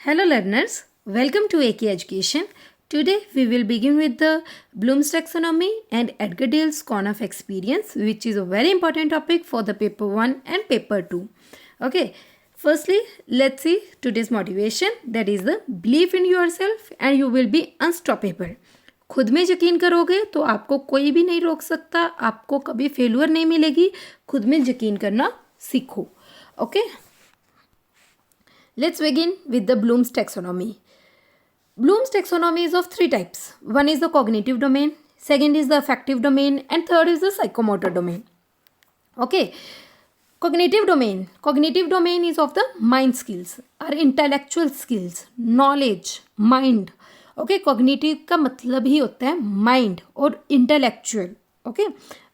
Hello learners, welcome to AK Education. Today we will begin with the Bloom's taxonomy and Edgar Dale's Corner of Experience, which is a very important topic for the paper 1 and paper 2. Okay, firstly let's see today's motivation, that is the believe in yourself and you will be unstoppable. खुद में यकीन करोगे तो आपको कोई भी नहीं रोक सकता, आपको कभी फेल्यूर नहीं मिलेगी. खुद में यकीन करना सीखो. Okay, let's begin with the Bloom's taxonomy. Bloom's taxonomy is of three types. One is the cognitive domain, second is the affective domain, and third is the psychomotor domain. Okay, cognitive domain is of the mind skills, our intellectual skills, knowledge, mind. Okay, cognitive का मतलब ही होता है mind और intellectual. Okay,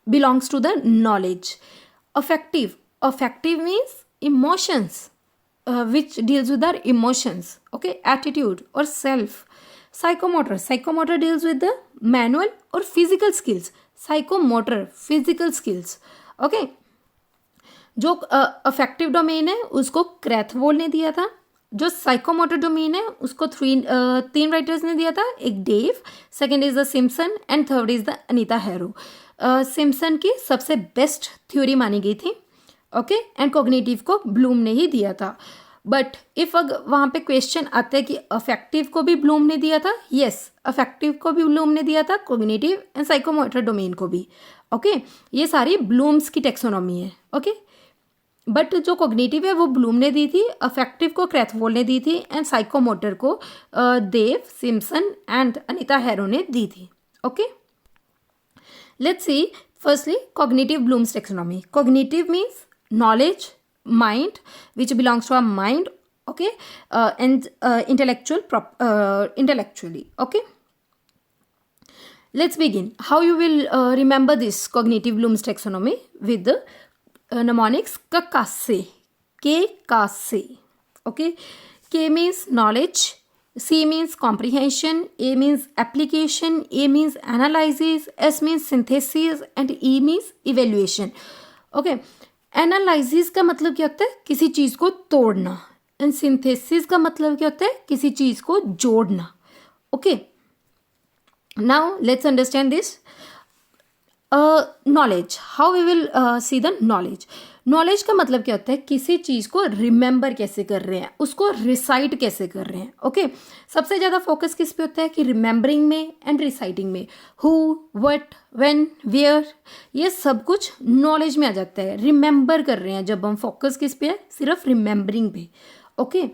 belongs to the knowledge. Affective means emotions. Which deals with our emotions, okay, attitude or self. Psychomotor deals with the manual or physical skills. Psychomotor physical skills. Okay, जो affective domain है उसको क्रैथवोल ने दिया था. जो psychomotor domain है उसको तीन राइटर्स ने दिया था. एक Dave, second is the Simpson and third is the Anita Harrow. Simpson की सबसे बेस्ट थ्योरी मानी गई थी. ओके, एंड कॉग्निटिव को ब्लूम ने ही दिया था. बट इफ वहाँ पे क्वेश्चन आता है कि अफेक्टिव को भी ब्लूम ने दिया था, यस, अफेक्टिव को भी ब्लूम ने दिया था, कॉग्निटिव एंड साइकोमोटर डोमेन को भी. ओके, ये सारी ब्लूम्स की टेक्सोनॉमी है. ओके, बट जो कॉग्निटिव है वो ब्लूम ने दी थी, अफेक्टिव को क्रैथवोल ने दी थी एंड साइकोमोटर को देव, सिम्पसन एंड अनीता हैरो ने दी थी. Okay, let's see firstly cognitive blooms taxonomy. Cognitive means knowledge, mind, which belongs to our mind, okay, and intellectually. Okay, let's begin. How you will remember this cognitive Bloom's taxonomy with the mnemonics KASE. K-KASE. Okay, K means knowledge, C means comprehension, A means application, A means analysis, S means synthesis, and E means evaluation. Okay, analysis का मतलब क्या होता है? किसी चीज़ को तोड़ना. And synthesis का मतलब क्या होता है? किसी चीज़ को जोड़ना. Okay, now let's understand this knowledge. How we will see the knowledge. Knowledge का मतलब क्या होता है? किसी चीज़ को रिमेंबर कैसे कर रहे हैं, उसको रिसाइट कैसे कर रहे हैं. ओके, सबसे ज़्यादा फोकस किस पे होता है? कि रिमेंबरिंग में एंड रिसाइटिंग में. हु, व्हाट, व्हेन, वेयर, ये सब कुछ नॉलेज में आ जाता है. रिमेंबर कर रहे हैं जब हम, फोकस किस पे है? सिर्फ रिमेंबरिंग पे. ओके,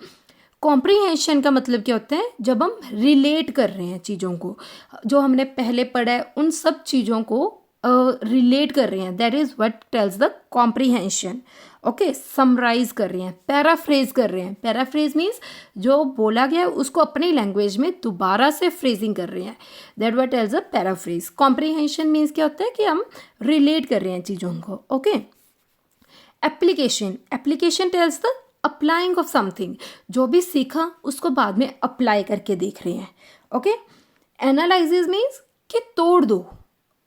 कॉम्प्रीहेंशन का मतलब क्या होता है? जब हम रिलेट कर रहे हैं चीज़ों को, जो हमने पहले पढ़ा है उन सब चीज़ों को रिलेट कर रहे हैं. That is what tells the comprehension. Okay, summarise कर रहे हैं, पैराफ्रेज कर रहे हैं. पैराफ्रेज मीन्स जो बोला गया है उसको अपनी लैंग्वेज में दोबारा से फ्रेजिंग कर रहे हैं. That what tells the paraphrase. Comprehension means क्या होता है? कि हम रिलेट कर रहे हैं चीज़ों को. Okay, application tells the applying of something. जो भी सीखा उसको बाद में अप्लाई करके देख रहे हैं. ओके, एनालिसिस मीन्स कि तोड़ दो.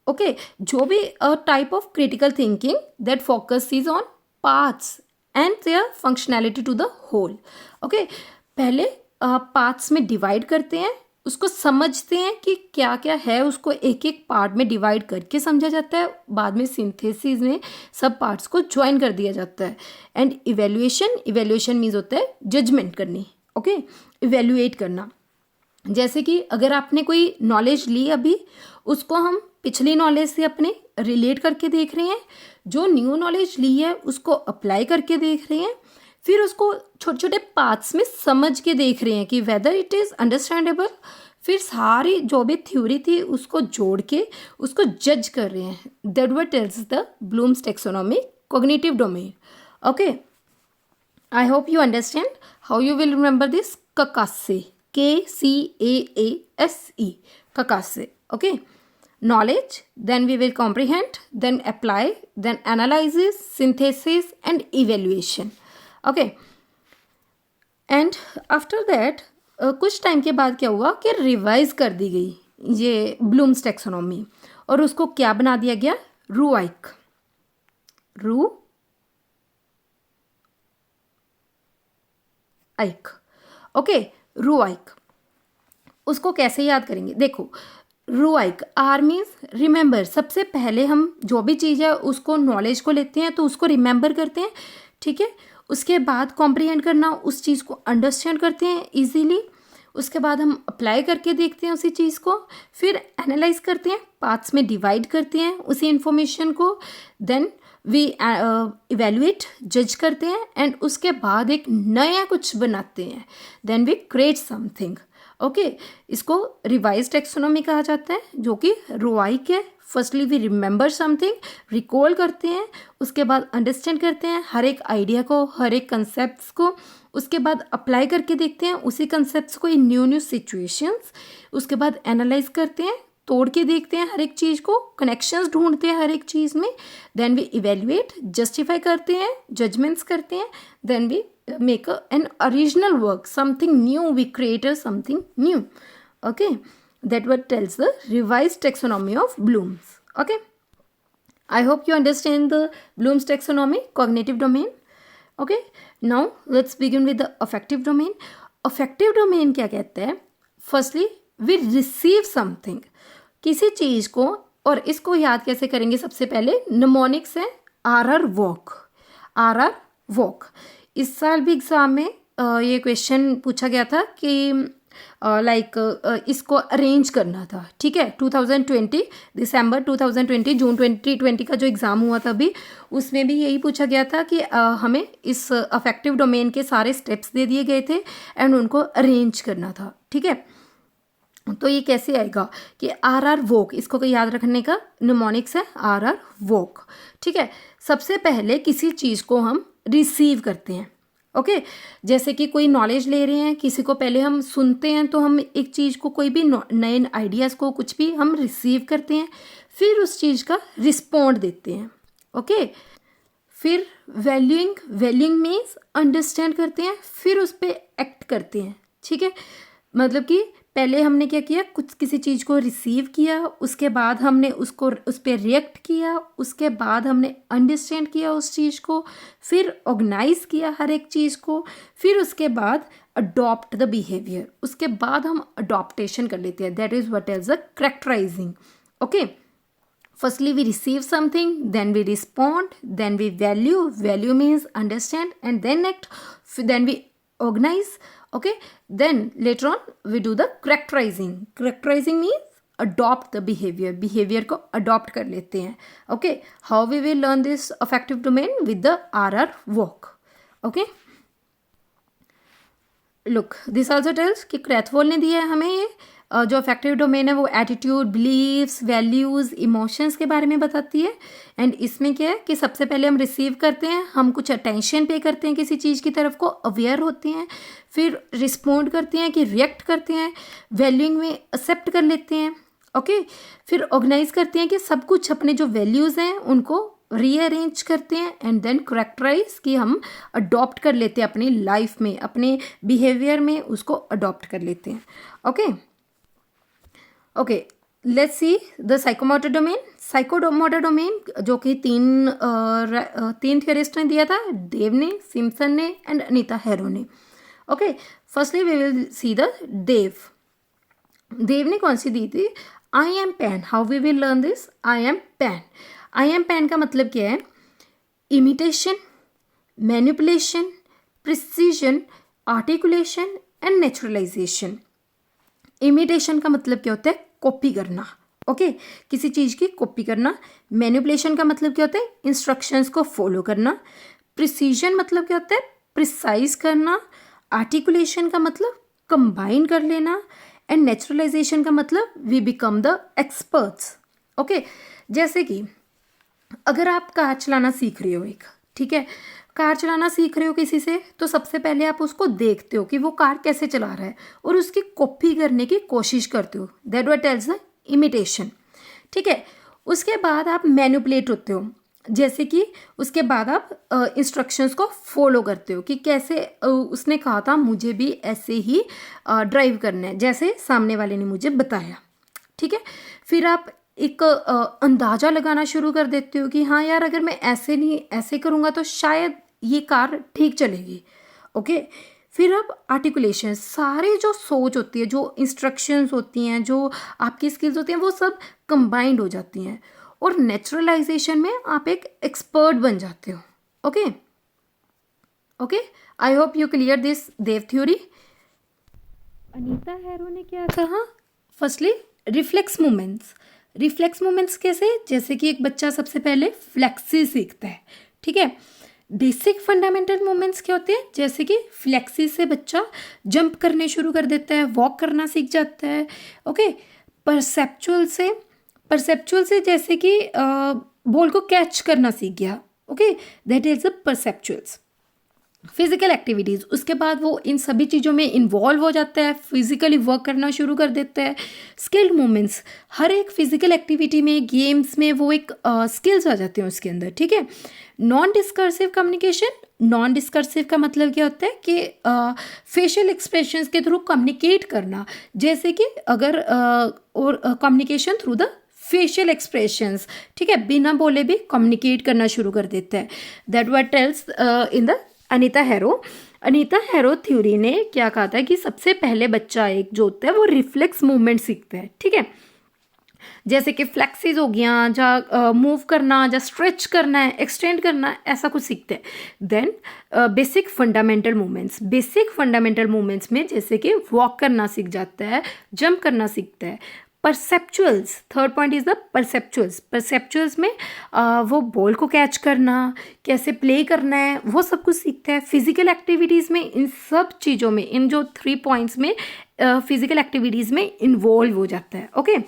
ओके, जो भी type of critical thinking that focus is on parts and their functionality to the whole. Okay, पहले पार्ट्स में डिवाइड करते हैं, उसको समझते हैं कि क्या क्या है, उसको एक एक पार्ट में डिवाइड करके समझा जाता है. बाद में सिंथेसिस में सब पार्ट्स को ज्वाइन कर दिया जाता है. एंड इवेल्युएशन मीन्स होता है जजमेंट करनी. ओके, इवेल्युएट करना. जैसे कि अगर आपने कोई नॉलेज ली अभी, उसको हम पिछली नॉलेज से अपने रिलेट करके देख रहे हैं. जो न्यू नॉलेज ली है उसको अप्लाई करके देख रहे हैं. फिर उसको छोटे छोटे पार्ट्स में समझ के देख रहे हैं कि वेदर इट इज़ अंडरस्टैंडेबल. फिर सारी जो भी थ्योरी थी उसको जोड़ के उसको जज कर रहे हैं. That what tells the blooms taxonomy cognitive domain. Okay, I hope you understand how you will remember this KASE. KASE. KASE. Okay, knowledge, then we will comprehend, then apply, then analysis, synthesis and evaluation. Okay, and after that कुछ time के बाद क्या हुआ कि revise कर दी गई ये blooms taxonomy और उसको क्या बना दिया गया? रूआइक. ओके, रूआइक, उसको कैसे याद करेंगे? देखो, रूआइक, आर मीन्स रिमेंबर। सबसे पहले हम जो भी चीज़ है उसको, नॉलेज को लेते हैं तो उसको रिमेंबर करते हैं, ठीक है। उसके बाद कॉम्प्रिहेंड करना, उस चीज़ को अंडरस्टैंड करते हैं इजीली। उसके बाद हम अप्लाई करके देखते हैं उसी चीज़ को, फिर एनालाइज करते हैं, पार्ट्स में डिवाइड करते हैं उसी इंफॉर्मेशन को, देन वी इवेल्युएट, जज करते हैं, एंड उसके बाद एक नया कुछ बनाते हैं, then we create something. Okay, इसको रिवाइज टेक्सोनॉमी कहा जाता है, जो कि रोआइक है। Firstly we remember something, recall करते हैं, उसके बाद अंडरस्टैंड करते हैं हर एक आइडिया को, हर एक कंसेप्ट्स को, उसके बाद अप्लाई करके देखते हैं उसी कंसेप्ट्स को इन न्यू न्यू सिचुएशंस। उसके बाद एनालाइज करते हैं, तोड़ के देखते हैं हर एक चीज़ को, कनेक्शंस ढूंढते हैं हर एक चीज़ में, देन वी इवेल्युएट, जस्टिफाई करते हैं, जजमेंट्स करते हैं, then we make an original work, something new, we create something new. Okay, that what tells the revised taxonomy of Bloom's. Okay, I hope you understand the Bloom's taxonomy, cognitive domain. Okay, now let's begin with the affective domain. Affective domain क्या कहते हैं? Firstly, we receive something, किसी चीज़ को, और इसको याद कैसे करेंगे? सबसे पहले निमोनिक्स है RR walk, RR walk। इस साल भी एग्ज़ाम में ये क्वेश्चन पूछा गया था कि इसको अरेंज करना था, ठीक है। 2020 दिसंबर 2020, जून 2020 का जो एग्ज़ाम हुआ था अभी, उसमें भी यही पूछा गया था कि हमें इस अफेक्टिव डोमेन के सारे स्टेप्स दे दिए गए थे एंड उनको अरेंज करना था, ठीक है। तो ये कैसे आएगा कि RR वोक, इसको याद रखने का निमोनिक्स है RR वोक, ठीक है। सबसे पहले किसी चीज़ को हम रिसीव करते हैं, ओके। जैसे कि कोई नॉलेज ले रहे हैं, किसी को पहले हम सुनते हैं, तो हम एक चीज़ को, कोई भी नए आइडियाज़ को, कुछ भी हम रिसीव करते हैं, फिर उस चीज़ का रिस्पॉन्ड देते हैं, ओके। फिर वैल्यूइंग मीन्स अंडरस्टैंड करते हैं, फिर उस पर एक्ट करते हैं, ठीक है। मतलब कि पहले हमने क्या किया, कुछ किसी चीज़ को रिसीव किया, उसके बाद हमने उस पर रिएक्ट किया, उसके बाद हमने अंडरस्टैंड किया उस चीज़ को, फिर ऑर्गेनाइज किया हर एक चीज़ को, फिर उसके बाद अडॉप्ट द बिहेवियर, उसके बाद हम अडॉप्टेशन कर लेते हैं, that is what is a characterising, okay. Firstly, we receive something, then we respond, then we value means understand, and then act, then we organize, okay. Then later on we do the characterizing means adopt the behavior को adopt कर लेते हैं, okay. How we will learn this affective domain? With the RR walk, okay. Look, this also tells कि क्रैथवोल ने दिया है हमें ये जो अफेक्टिव डोमेन है वो एटीट्यूड, बिलीव्स, वैल्यूज़, इमोशंस के बारे में बताती है। एंड इसमें क्या है कि सबसे पहले हम रिसीव करते हैं, हम कुछ अटेंशन पे करते हैं किसी चीज़ की तरफ को, अवेयर होते हैं, फिर रिस्पॉन्ड करते हैं कि रिएक्ट करते हैं, वैल्यूइंग में एक्सेप्ट कर लेते हैं, ओके। फिर ऑर्गेनाइज करते हैं कि सब कुछ अपने जो वैल्यूज़ हैं उनको रीअरेंज करते हैं, एंड देन करेक्टराइज कि हम अडॉप्ट कर लेते हैं अपनी लाइफ में, अपने बिहेवियर में उसको अडॉप्ट कर लेते हैं, okay. Okay, let's see the psychomotor domain. Psychomotor domain जो कि तीन थियरिस्ट ने दिया था, देव ने, सिम्पसन ने एंड अनीता हैरो ने, okay. Firstly we will see the Dave ने कौन सी दी थी? I M PAN. How we will learn this? I M PAN. I M PAN का मतलब क्या है? Imitation, manipulation, precision, articulation and naturalization. Imitation का मतलब क्या होता है? कॉपी करना, ओके, किसी चीज़ की कॉपी करना। मैनिपुलेशन का मतलब क्या होता है? इंस्ट्रक्शंस को फॉलो करना। प्रिसीजन मतलब क्या होता है? प्रिसाइज करना। आर्टिकुलेशन का मतलब कंबाइन कर लेना। एंड नेचुरलाइजेशन का मतलब we become the experts, okay. जैसे कि अगर आप कार चलाना सीख रहे हो, एक, ठीक है, कार चलाना सीख रहे हो किसी से, तो सबसे पहले आप उसको देखते हो कि वो कार कैसे चला रहा है और उसकी कॉपी करने की कोशिश करते हो, that what tells the imitation, ठीक है। उसके बाद आप मैनिपुलेट होते हो, जैसे कि उसके बाद आप इंस्ट्रक्शंस को फॉलो करते हो कि कैसे उसने कहा था मुझे भी ऐसे ही ड्राइव करना है, जैसे सामने वाले ने मुझे बताया, ठीक है। फिर आप एक अंदाज़ा लगाना शुरू कर देते हो कि हाँ यार, अगर मैं ऐसे नहीं ऐसे करूँगा तो शायद ये कार ठीक चलेगी, ओके। फिर अब आर्टिकुलेशन, सारे जो सोच होती है, जो इंस्ट्रक्शंस होती हैं, जो आपकी स्किल्स होती हैं, वो सब कंबाइंड हो जाती हैं और नेचुरलाइजेशन में आप एक एक्सपर्ट बन जाते हो। Okay okay, I hope you clear this Dave theory. Anita Harrow ने क्या कहा? Firstly reflex movements. Reflex movements कैसे? जैसे कि एक बच्चा सबसे पहले फ्लेक्सी सीखता है, ठीक है। बेसिक फंडामेंटल मूवमेंट्स क्या होते हैं? जैसे कि फ्लेक्सी से बच्चा जंप करने शुरू कर देता है, वॉक करना सीख जाता है। ओके, परसेप्चुअल से जैसे कि बॉल को कैच करना सीख गया। Okay, that is the perceptuals. Physical activities, उसके बाद वो इन सभी चीज़ों में इन्वॉल्व हो जाता है, फिजिकली वर्क करना शुरू कर देता है। स्किल्ड मूवमेंट्स, हर एक फिजिकल एक्टिविटी में, गेम्स में वो एक स्किल्स आ जाते हैं उसके अंदर, ठीक है। Non discursive communication, non discursive का मतलब क्या होता है कि फेशियल एक्सप्रेशंस के थ्रू कम्युनिकेट करना, जैसे कि अगर और communication through the facial expressions, ठीक है, बिना बोले भी कम्युनिकेट करना शुरू कर देता है। That what tells in the Anita Harrow theory ने क्या कहा था कि सबसे पहले बच्चा एक जो होता है वो रिफ्लेक्स मूवमेंट सीखता है, ठीक है। जैसे कि फ्लेक्सिस हो गया, जा मूव करना, जा स्ट्रेच करना है, एक्सटेंड करना, ऐसा कुछ सीखते हैं। देन बेसिक फंडामेंटल मूवमेंट्स में जैसे कि वॉक करना सीख जाता है, जंप करना सीखता है। परसेप्चुअल्स, थर्ड पॉइंट इज द परसेप्चुअल्स में वो बॉल को कैच करना, कैसे प्ले करना है, वो सब कुछ सीखता है। फिजिकल एक्टिविटीज़ में इन सब चीज़ों में, इन जो 3 पॉइंट्स में फिजिकल एक्टिविटीज़ में इन्वॉल्व हो जाता है। ओके,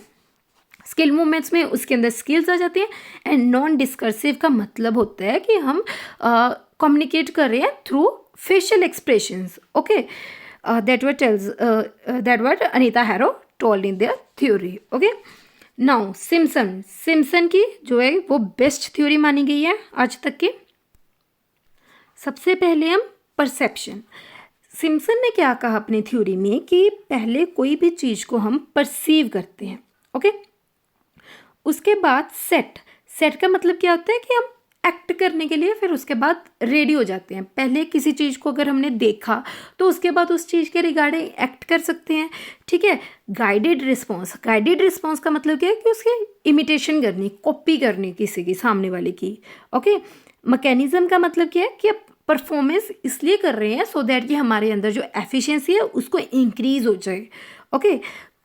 स्किल मूवमेंट्स में उसके अंदर स्किल्स आ जाती हैं। एंड नॉन डिस्कर्सिव का मतलब होता है कि हम कम्युनिकेट कर रहे हैं through facial expressions. Okay, that what Anita harrow told in their theory. Okay, now Simpson की जो है वो बेस्ट थ्योरी मानी गई है आज तक की। सबसे पहले हम परसेप्शन, सिम्पसन ने क्या कहा अपनी थ्योरी में कि पहले कोई भी चीज़ को हम परसीव करते हैं। ओके, उसके बाद सेट का मतलब क्या होता है कि हम एक्ट करने के लिए फिर उसके बाद रेडी हो जाते हैं। पहले किसी चीज़ को अगर हमने देखा तो उसके बाद उस चीज़ के रिगार्डिंग एक्ट कर सकते हैं, ठीक है। गाइडेड रिस्पॉन्स का मतलब क्या है कि उसकी इमिटेशन करनी, कॉपी करनी किसी की, सामने वाले की। ओके, मैकेनिज्म का मतलब क्या है कि अब परफॉर्मेंस इसलिए कर रहे हैं सो दैट कि हमारे अंदर जो एफिशिएंसी है उसको इंक्रीज हो जाए। ओके,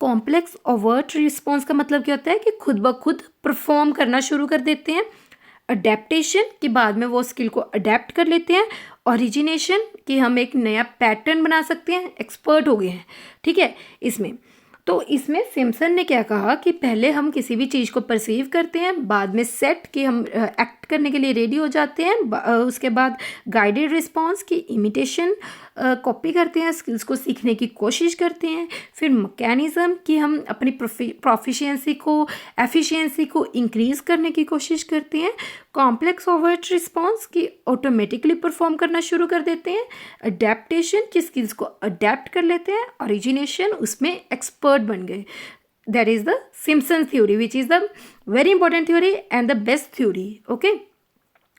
कॉम्प्लेक्स ओवर्ट रिस्पॉन्स का मतलब क्या होता है कि खुद ब खुद परफॉर्म करना शुरू कर देते हैं। अडेप्टेशन कि बाद में वो स्किल को अडेप्ट कर लेते हैं। ओरिजिनेशन कि हम एक नया पैटर्न बना सकते हैं, एक्सपर्ट हो गए हैं, ठीक है इसमें। तो इसमें सिम्पसन ने क्या कहा कि पहले हम किसी भी चीज़ को परसीव करते हैं, बाद में सेट कि हम एक्ट करने के लिए रेडी हो जाते हैं, उसके बाद गाइडेड रिस्पॉन्स की इमिटेशन कॉपी करते हैं, स्किल्स को सीखने की कोशिश करते हैं। फिर मैकेनिज्म कि हम अपनी प्रोफिशिएंसी को, एफिशिएंसी को इंक्रीज करने की कोशिश करते हैं। कॉम्प्लेक्स ओवर्ट रिस्पॉन्स की ऑटोमेटिकली परफॉर्म करना शुरू कर देते हैं। अडेप्टेशन की स्किल्स को अडेप्ट कर लेते हैं। ओरिजिनेशन उसमें एक्सपर्ट बन गए। That is the Simpson theory which is the very important theory and the best theory. Okay,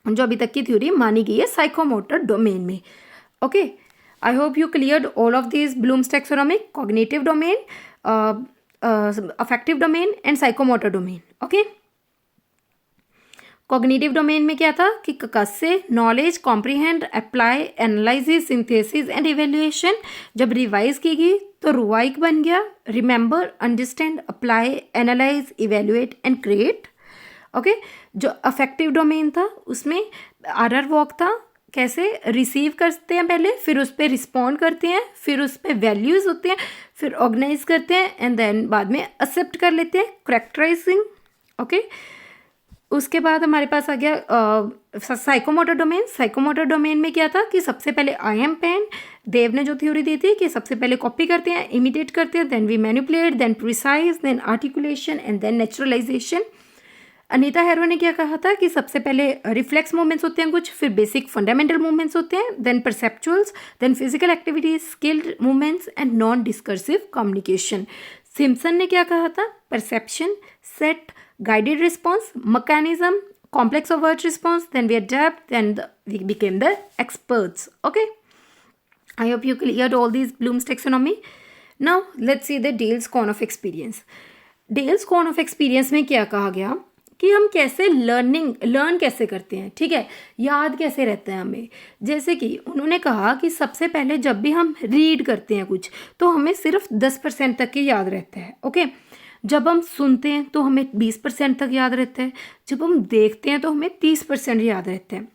जो अभी तक की थ्योरी मानी गई है साइकोमोटर डोमेन में। Okay, I hope you cleared all of these Bloom's taxonomy: cognitive domain, affective domain and psychomotor domain. Okay, cognitive domain में क्या था कि से knowledge, comprehend, apply, analysis, synthesis and evaluation. जब रिवाइज की गई तो रुवाइक बन गया, remember, understand, apply, analyse, evaluate and create. Okay, जो अफेक्टिव डोमेन था उसमें आर वॉक था, कैसे रिसीव करते हैं पहले, फिर उस पर रिस्पॉन्ड करते हैं, फिर उस पर वैल्यूज़ होते हैं, फिर ऑर्गेनाइज करते हैं एंड देन बाद में एक्सेप्ट कर लेते हैं, करेक्टराइजिंग। ओके, उसके बाद हमारे पास आ गया साइकोमोटर डोमेन में क्या था कि सबसे पहले आई एम पेन, देव ने जो थ्योरी दी थी कि सबसे पहले कॉपी करते हैं, इमिटेट करते हैं, then we manipulate, then precise, then articulation and then naturalisation. Anita Harrow ने क्या कहा था कि सबसे पहले रिफ्लेक्स मूवमेंट्स होते हैं कुछ, फिर बेसिक फंडामेंटल मूवमेंट्स होते हैं, then perceptuals, then physical activities, skilled movements and non discursive communication. Simpson ने क्या कहा था? Perception, set, guided response, mechanism, complex overt response, then we adapt, then we became the experts. Okay, I hope you cleared all these Bloom's taxonomy. Now let's see the Dale's cone of experience. Dale's cone of experience में क्या कहा गया कि हम कैसे learn कैसे करते हैं, ठीक है, याद कैसे रहता है हमें। जैसे कि उन्होंने कहा कि सबसे पहले जब भी हम रीड करते हैं कुछ तो हमें सिर्फ 10% तक ही याद रहता है, ओके। जब हम सुनते हैं तो हमें 20% तक याद रहता है, जब हम देखते हैं तो हमें 30% याद रहता है,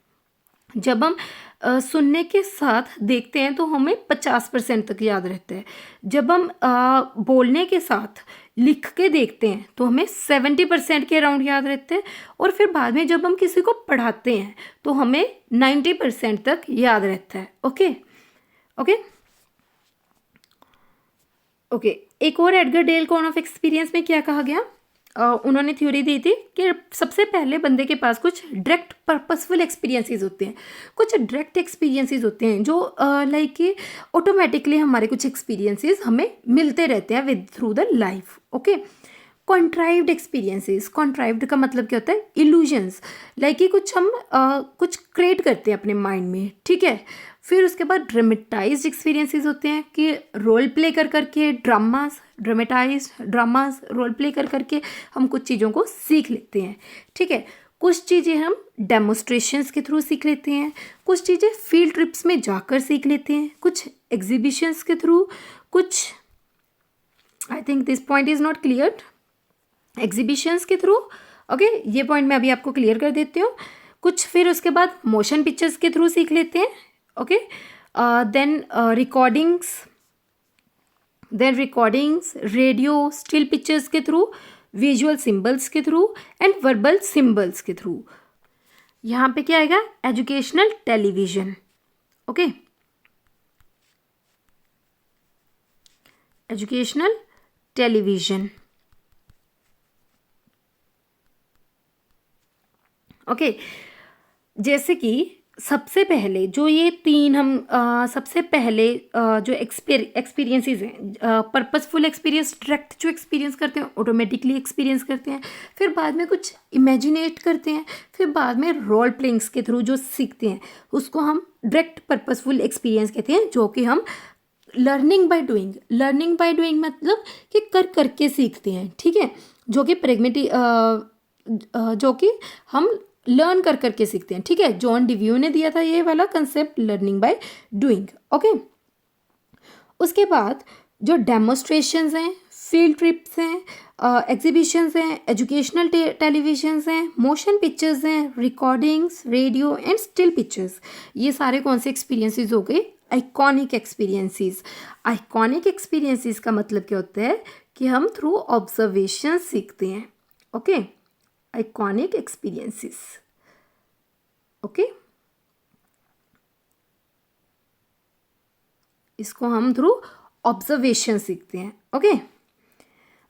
जब हम सुनने के साथ देखते हैं तो हमें 50% तक याद रहता है, जब हम बोलने के साथ लिख के देखते हैं तो हमें 70% के अराउंड याद रहते हैं, और फिर बाद में जब हम किसी को पढ़ाते हैं तो हमें 90% तक याद रहता है, ओके ओके ओके। एक और Edgar Dale cone of experience में क्या कहा गया, उन्होंने थ्योरी दी थी कि सबसे पहले बंदे के पास कुछ डायरेक्ट पर्पसफुल एक्सपीरियंसेस होते हैं, कुछ डायरेक्ट एक्सपीरियंसेस होते हैं जो लाइक कि ऑटोमेटिकली हमारे कुछ एक्सपीरियंसेस हमें मिलते रहते हैं with through the life, okay. Contrived experiences, contrived का मतलब क्या होता है, इल्यूजन्स, लाइक कि कुछ हम कुछ क्रिएट करते हैं अपने माइंड में, ठीक है। फिर उसके बाद ड्रामेटाइज्ड एक्सपीरियंसेस होते हैं कि रोल प्ले कर करके ड्रामेटाइज्ड ड्रामास रोल प्ले कर करके हम कुछ चीज़ों को सीख लेते हैं, ठीक है। कुछ चीज़ें हम डेमोस्ट्रेशंस के थ्रू सीख लेते हैं, कुछ चीज़ें फील्ड ट्रिप्स में जाकर सीख लेते हैं, कुछ एग्जीबिशंस के थ्रू, कुछ I think this point is not clear, exhibitions के थ्रू, ओके, ये पॉइंट मैं अभी आपको क्लियर कर देती हूँ। कुछ फिर उसके बाद मोशन पिक्चर्स के थ्रू सीख लेते हैं, okay. Then recordings, radio, still pictures के थ्रू, विजुअल सिंबल्स के थ्रू एंड वर्बल सिंबल्स के थ्रू। यहाँ पे क्या आएगा, educational television, okay, educational television, okay. जैसे कि सबसे पहले जो ये तीन हम सबसे पहले जो एक्सपीरियंसेस हैं, पर्पसफुल एक्सपीरियंस, डायरेक्ट जो एक्सपीरियंस करते हैं, ऑटोमेटिकली एक्सपीरियंस करते हैं, फिर बाद में कुछ इमेजिनेट करते हैं, फिर बाद में रोल प्लेइंग्स के थ्रू जो सीखते हैं उसको हम डायरेक्ट पर्पसफुल एक्सपीरियंस कहते हैं, जो कि हम लर्निंग बाय डूइंग मतलब कि कर करके सीखते हैं, ठीक है, जो कि जो कि हम लर्न कर करके सीखते हैं, ठीक है। जॉन डिव्यू ने दिया था ये वाला concept, learning by doing, okay. उसके बाद जो डेमोस्ट्रेशंस हैं, फील्ड ट्रिप्स हैं, एग्जीबिशंस हैं, एजुकेशनल टेलीविजन्स हैं, मोशन पिक्चर्स हैं, recordings, radio and still pictures, ये सारे कौन से एक्सपीरियंसेस हो गए, आइकॉनिक एक्सपीरियंसेस। आइकॉनिक एक्सपीरियंसेस का मतलब क्या होता है कि हम थ्रू ऑब्जर्वेशन सीखते हैं, ओके। आइकॉनिक एक्सपीरियंसेस, ओके, इसको हम थ्रू ऑब्जर्वेशन सीखते हैं, ओके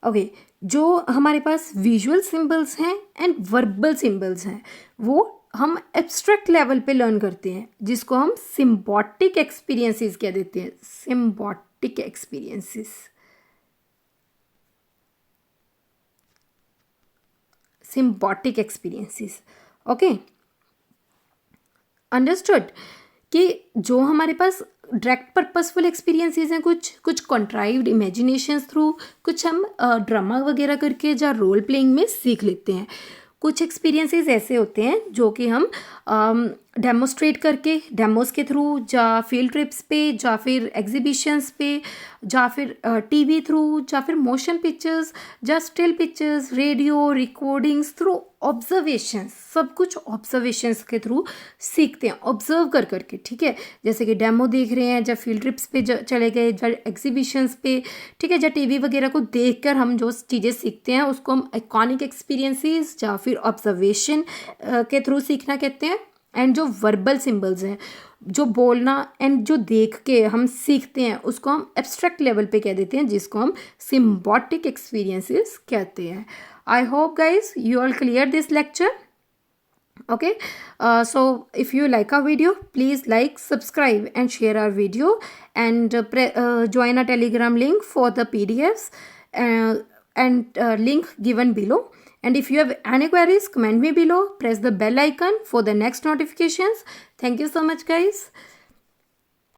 ओके। जो हमारे पास विजुअल सिंबल्स हैं एंड वर्बल सिंबल्स हैं वो हम एब्स्ट्रैक्ट लेवल पे लर्न करते हैं, जिसको हम सिम्बॉटिक एक्सपीरियंसेस कह देते हैं, symbiotic experiences, symbiotic experiences, okay. Understood कि जो हमारे पास डायरेक्ट पर्पसफुल एक्सपीरियंसेस हैं, कुछ कॉन्ट्राइव्ड इमेजिनेशंस थ्रू, कुछ हम ड्रामा वगैरह करके या रोल प्लेइंग में सीख लेते हैं। कुछ एक्सपीरियंसेस ऐसे होते हैं जो कि हम डेमोस्ट्रेट करके, डेमोस के थ्रू, या फील्ड ट्रिप्स पे, या फिर एग्जीबिशंस पे, या फिर टीवी थ्रू, या फिर मोशन पिक्चर्स, या still pictures, radio, recordings, through observations, सब कुछ ऑब्जर्वेशंस के थ्रू सीखते हैं, ऑब्जर्व कर करके, ठीक है। जैसे कि डेमो देख रहे हैं, या फील्ड ट्रिप्स पे चले गए, या एग्जीबिशंस पे, ठीक है, या टीवी वगैरह को देखकर हम जो चीज़ें सीखते हैं उसको हम आइकॉनिक एक्सपीरियंसेस या फिर ऑब्जर्वेशन के थ्रू सीखना कहते हैं। एंड जो वर्बल सिंबल्स हैं, जो बोलना एंड जो देख के हम सीखते हैं, उसको हम एब्स्ट्रैक्ट लेवल पे कह देते हैं, जिसको हम सिम्बॉटिक एक्सपीरियंसेस कहते हैं। I hope guys you all clear this lecture, okay. So if you like our video, please like, subscribe and share our video, and join our Telegram link for the PDFs and link given below. And if you have any queries, comment me below, press the bell icon for the next notifications. Thank you so much guys.